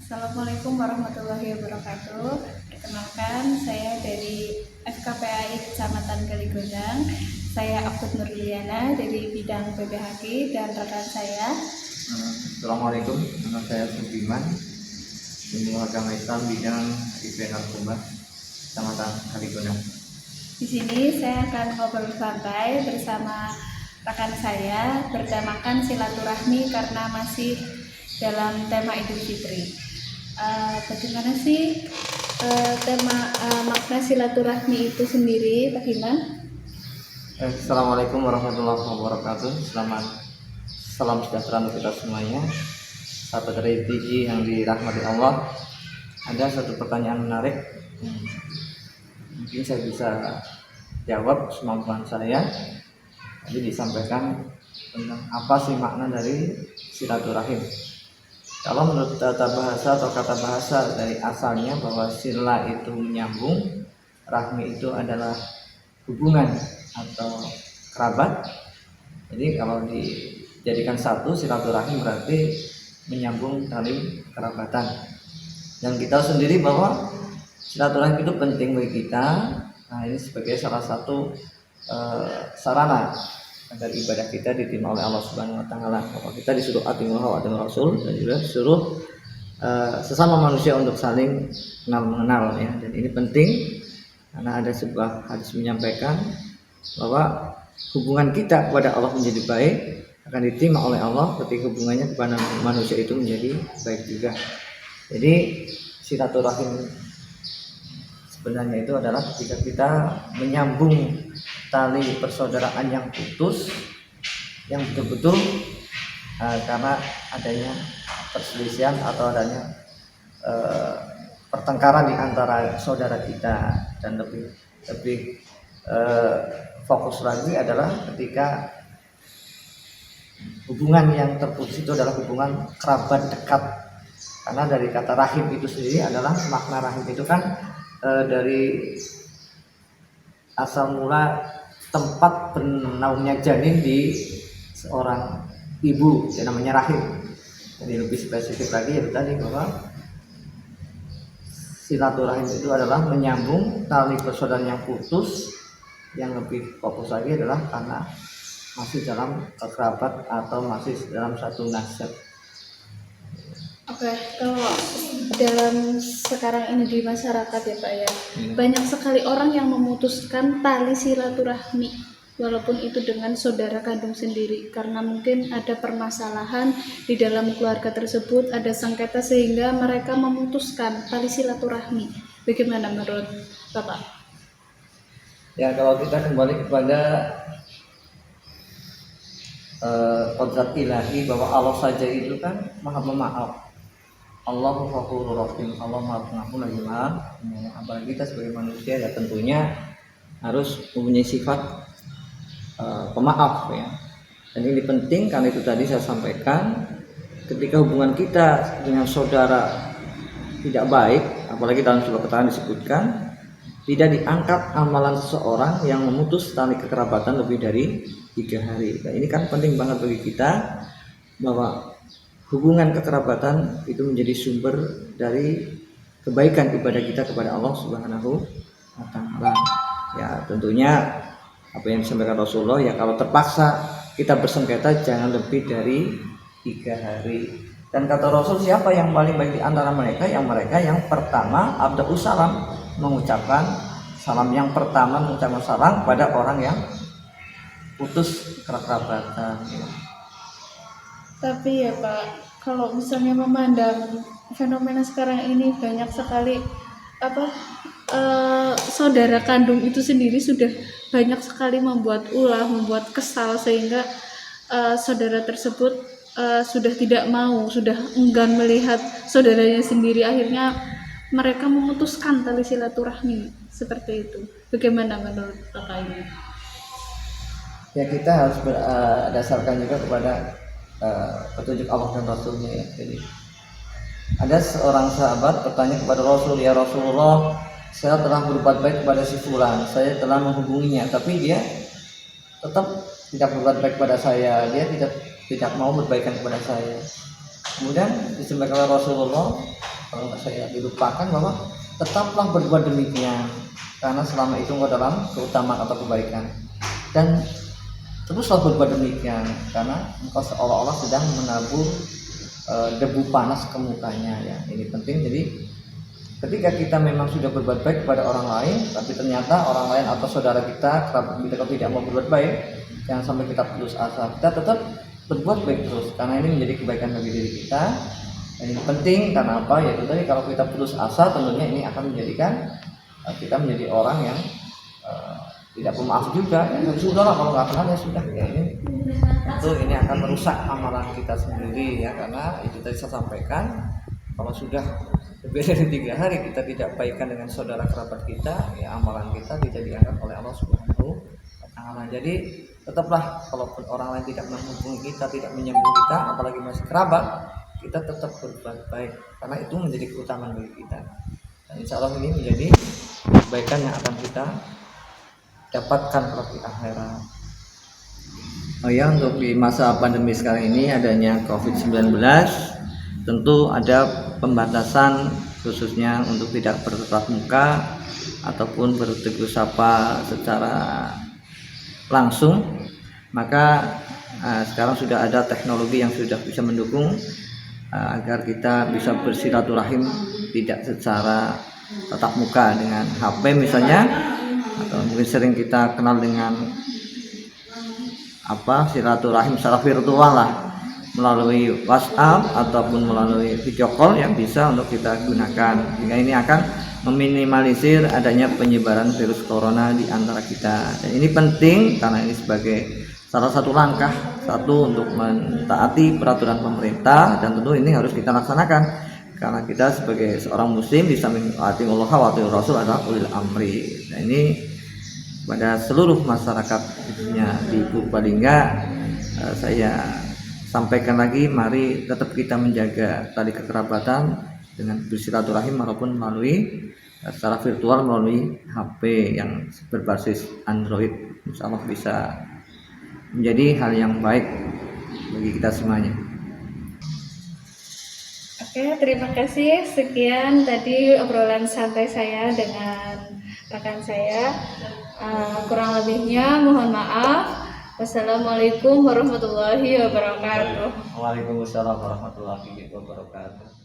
Assalamualaikum warahmatullahi wabarakatuh. Perkenalkan, saya dari FKPAI Kecamatan Kaligodang. Saya Akut Nurliana dari bidang PPHG dan rekan saya. Assalamualaikum, nama saya Sugiman, Ilmu Agama Islam bidang IP Narkoba, Kecamatan Kaligodang. Di sini saya akan ngobrol santai bersama rekan saya bertemakan silaturahmi karena masih dalam tema Idul Fitri. Bagaimana sih makna silaturahmi itu sendiri, Pak Himan? Assalamualaikum warahmatullahi wabarakatuh. Salam sejahtera untuk kita semuanya. Sahabat RTG yang dirahmati Allah, ada satu pertanyaan menarik. Mungkin saya bisa jawab semampuan saya. Jadi disampaikan tentang apa sih makna dari silaturahim. Kalau menurut tata bahasa atau kata bahasa dari asalnya bahwa sila itu menyambung, rahmi itu adalah hubungan atau kerabat. Jadi kalau dijadikan satu, silaturahim berarti menyambung tali kerabatan. Dan kita sendiri bahwa silaturahim itu penting bagi kita. Nah, ini sebagai salah satu sarana agar ibadah kita diterima oleh Allah Subhanahu wa taala. Bahwa kita disuruh atiullah wa atiur rasul, dan juga disuruh sesama manusia untuk saling mengenal ya. Dan ini penting karena ada sebuah hadis menyampaikan bahwa hubungan kita kepada Allah menjadi baik akan diterima oleh Allah ketika hubungannya kepada manusia itu menjadi baik juga. Jadi silaturahim sebenarnya itu adalah ketika kita menyambung tali persaudaraan yang putus, yang betul-betul karena adanya perselisihan atau adanya pertengkaran di antara saudara kita. Dan lebih fokus lagi adalah ketika hubungan yang terputus itu adalah hubungan kerabat dekat. Karena dari kata rahim itu sendiri adalah makna rahim itu kan dari asal mula tempat bernaungnya janin di seorang ibu yang namanya rahim. Jadi lebih spesifik lagi ya tadi bahwa silaturahim itu adalah menyambung tali persaudaraan yang putus. Yang lebih fokus lagi adalah karena masih dalam kerabat atau masih dalam satu nasab. Oke, kalau dalam sekarang ini di masyarakat ya Pak ya, banyak sekali orang yang memutuskan tali silaturahmi walaupun itu dengan saudara kandung sendiri karena mungkin ada permasalahan di dalam keluarga tersebut, ada sengketa sehingga mereka memutuskan tali silaturahmi. Bagaimana menurut Bapak? Ya, kalau kita kembali kepada kodrat ilahi bahwa Allah saja itu kan maha pemaaf. Allahu Ghafurur Rahim, Allah Maha Pengampun lagi Maha. Apalagi kita sebagai manusia ya tentunya harus mempunyai sifat pemaaf ya. Dan ini penting karena itu tadi saya sampaikan ketika hubungan kita dengan saudara tidak baik, apalagi dalam sebuah keterangan disebutkan tidak diangkat amalan seseorang yang memutus tali kekerabatan lebih dari 3 hari. Nah, ini kan penting banget bagi kita bahwa hubungan kekerabatan itu menjadi sumber dari kebaikan ibadah kita kepada Allah Subhanahu wa taala. Ya, tentunya apa yang disampaikan Rasulullah ya kalau terpaksa kita bersengketa jangan lebih dari 3 hari. Dan kata Rasul, siapa yang paling baik di antara mereka? Yang mereka yang pertama abda'us salam, mengucapkan salam yang pertama, mengucapkan salam pada orang yang putus kekerabatan. Tapi ya Pak, kalau misalnya memandang fenomena sekarang ini banyak sekali saudara kandung itu sendiri sudah banyak sekali membuat ulah, membuat kesal sehingga saudara tersebut sudah tidak mau, sudah enggan melihat saudaranya sendiri. Akhirnya mereka memutuskan tali silaturahmi seperti itu. Bagaimana menurut Bapak ini? Ya, kita harus berdasarkan juga kepada petunjuk Allah dan Rasulnya ya. Jadi ada seorang sahabat bertanya kepada Rasul, ya Rasulullah, saya telah berbuat baik kepada si fulan, saya telah menghubunginya, tapi dia tetap tidak berbuat baik kepada saya, dia tidak mau berbaikan kepada saya. Kemudian disampaikan oleh Rasulullah, kalau nggak saya dilupakan, bahwa tetaplah berbuat demikian karena selama itu engkau dalam keutamaan atau kebaikan, dan teruslah berbuat demikian karena engkau seolah-olah sedang menabur debu panas ke mukanya ya. Ini penting. Jadi ketika kita memang sudah berbuat baik kepada orang lain, tapi ternyata orang lain atau saudara kita, kerabat kita kalau tidak mau berbuat baik, jangan sampai kita putus asa. Kita tetap berbuat baik terus karena ini menjadi kebaikan bagi diri kita. Dan ini penting karena apa? Yaitu tadi, kalau kita putus asa tentunya ini akan menjadikan kita menjadi orang yang tidak pemaaf juga. Ya sudah lah, kalau nggak kenal ya sudah. Ya ini tentu ini akan merusak amalan kita sendiri ya, karena itu tadi saya sampaikan, kalau sudah lebih dari 3 hari kita tidak baikkan dengan saudara kerabat kita, ya amalan kita tidak diangkat oleh Allah Subhanahu wa Ta'ala. Jadi tetaplah, kalaupun orang lain tidak menghubungi kita, tidak menyambut kita, apalagi masih kerabat, kita tetap berbuat baik karena itu menjadi keutamaan bagi kita. Dan insya Allah ini menjadi kebaikan yang akan kita dapatkan kalau di akhirat. Oh ya, untuk di masa pandemi sekarang ini adanya COVID-19, tentu ada pembatasan khususnya untuk tidak bertatap muka ataupun bertegur sapa secara langsung. Maka sekarang sudah ada teknologi yang sudah bisa mendukung agar kita bisa bersilaturahim tidak secara tatap muka dengan HP misalnya, atau mungkin sering kita kenal dengan silaturahim secara virtual lah, melalui WhatsApp ataupun melalui video call yang bisa untuk kita gunakan, sehingga ini akan meminimalisir adanya penyebaran virus corona di antara kita. Dan ini penting karena ini sebagai salah satu langkah untuk mentaati peraturan pemerintah, dan tentu ini harus kita laksanakan karena kita sebagai seorang muslim di samping ati Allah wa ati Rasul adalah ulil amri. Nah ini pada seluruh masyarakat khususnya di Purbalingga, saya sampaikan lagi, mari tetap kita menjaga tali kekerabatan dengan bersilaturahim walaupun melalui secara virtual melalui HP yang berbasis Android. Insya Allah bisa menjadi hal yang baik bagi kita semuanya. Oke, terima kasih. Sekian tadi obrolan santai saya dengan rekan saya. Kurang lebihnya mohon maaf. Wassalamualaikum warahmatullahi wabarakatuh. Waalaikumsalam warahmatullahi wabarakatuh.